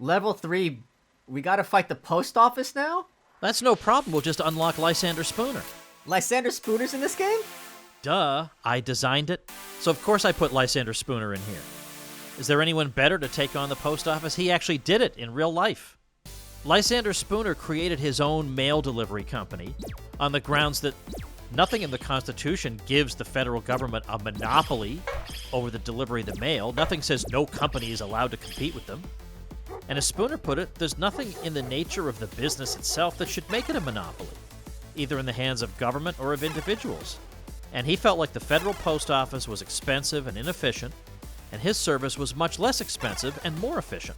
Level 3, we gotta fight the post office now? That's no problem. We'll just unlock Lysander Spooner. Lysander Spooner's in this game? Duh, I designed it. So of course I put Lysander Spooner in here. Is there anyone better to take on the post office? He actually did it in real life. Lysander Spooner created his own mail delivery company on the grounds that nothing in the Constitution gives the federal government a monopoly over the delivery of the mail. Nothing says no company is allowed to compete with them. And as Spooner put it, there's nothing in the nature of the business itself that should make it a monopoly, either in the hands of government or of individuals. And he felt like the federal post office was expensive and inefficient, and his service was much less expensive and more efficient.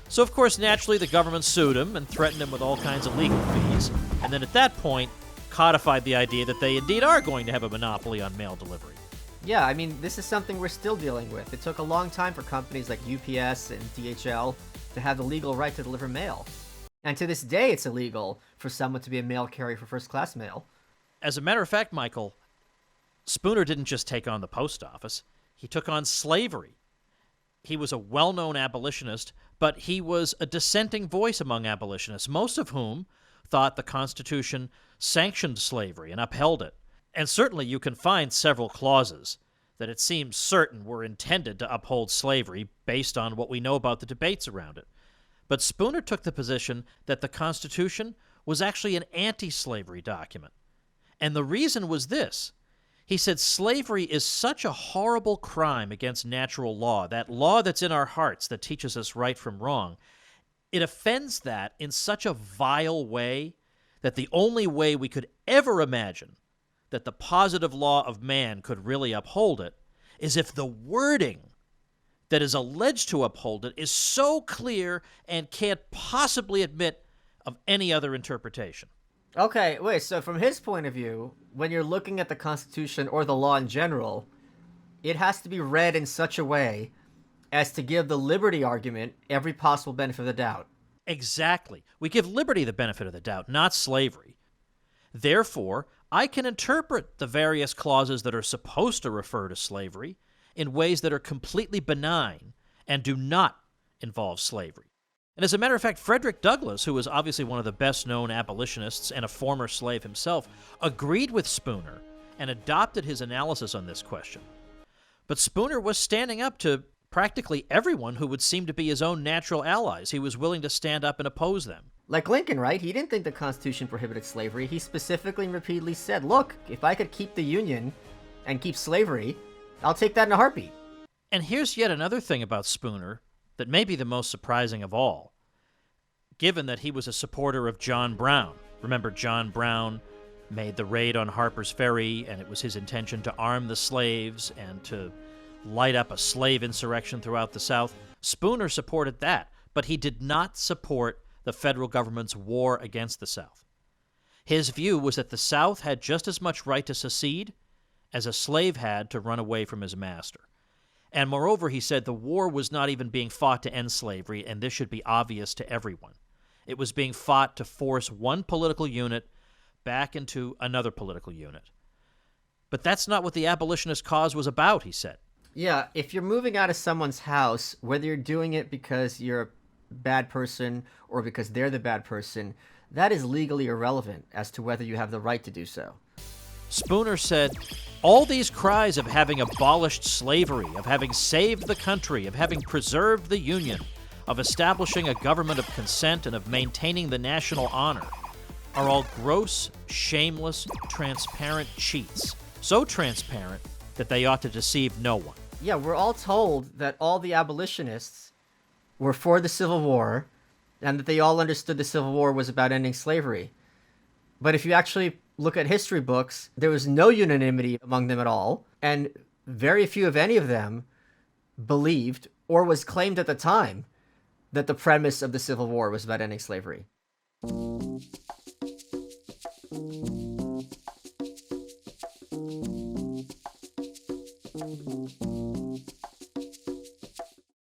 So, of course, naturally, the government sued him and threatened him with all kinds of legal fees, and then at that point, codified the idea that they indeed are going to have a monopoly on mail delivery. Yeah, I mean, this is something we're still dealing with. It took a long time for companies like UPS and DHL to have the legal right to deliver mail. And to this day, it's illegal for someone to be a mail carrier for first-class mail. As a matter of fact, Michael, Spooner didn't just take on the post office. He took on slavery. He was a well-known abolitionist, but he was a dissenting voice among abolitionists, most of whom thought the Constitution sanctioned slavery and upheld it. And certainly you can find several clauses that it seems certain were intended to uphold slavery based on what we know about the debates around it. But Spooner took the position that the Constitution was actually an anti-slavery document. And the reason was this. He said slavery is such a horrible crime against natural law, that law that's in our hearts that teaches us right from wrong. It offends that in such a vile way that the only way we could ever imagine that the positive law of man could really uphold it is if the wording that is alleged to uphold it is so clear and can't possibly admit of any other interpretation. Okay, wait, so from his point of view, when you're looking at the Constitution or the law in general, it has to be read in such a way as to give the liberty argument every possible benefit of the doubt. Exactly. We give liberty the benefit of the doubt, not slavery. Therefore, I can interpret the various clauses that are supposed to refer to slavery in ways that are completely benign and do not involve slavery. And as a matter of fact, Frederick Douglass, who was obviously one of the best-known abolitionists and a former slave himself, agreed with Spooner and adopted his analysis on this question. But Spooner was standing up to practically everyone who would seem to be his own natural allies. He was willing to stand up and oppose them. Like Lincoln, right? He didn't think the Constitution prohibited slavery. He specifically and repeatedly said, look, if I could keep the Union and keep slavery, I'll take that in a heartbeat. And here's yet another thing about Spooner that may be the most surprising of all, given that he was a supporter of John Brown. Remember, John Brown made the raid on Harper's Ferry, and it was his intention to arm the slaves and to light up a slave insurrection throughout the South. Spooner supported that, but he did not support the federal government's war against the South. His view was that the South had just as much right to secede as a slave had to run away from his master. And moreover, he said the war was not even being fought to end slavery, and this should be obvious to everyone. It was being fought to force one political unit back into another political unit. But that's not what the abolitionist cause was about, he said. Yeah, if you're moving out of someone's house, whether you're doing it because you're a bad person or because they're the bad person, that is legally irrelevant as to whether you have the right to do so. Spooner said, all these cries of having abolished slavery, of having saved the country, of having preserved the Union, of establishing a government of consent and of maintaining the national honor, are all gross, shameless, transparent cheats. So transparent that they ought to deceive no one. Yeah, we're all told that all the abolitionists were for the Civil War and that they all understood the Civil War was about ending slavery. But if you actually look at history books, there was no unanimity among them at all, and very few of any of them believed, or was claimed at the time, that the premise of the Civil War was about ending slavery.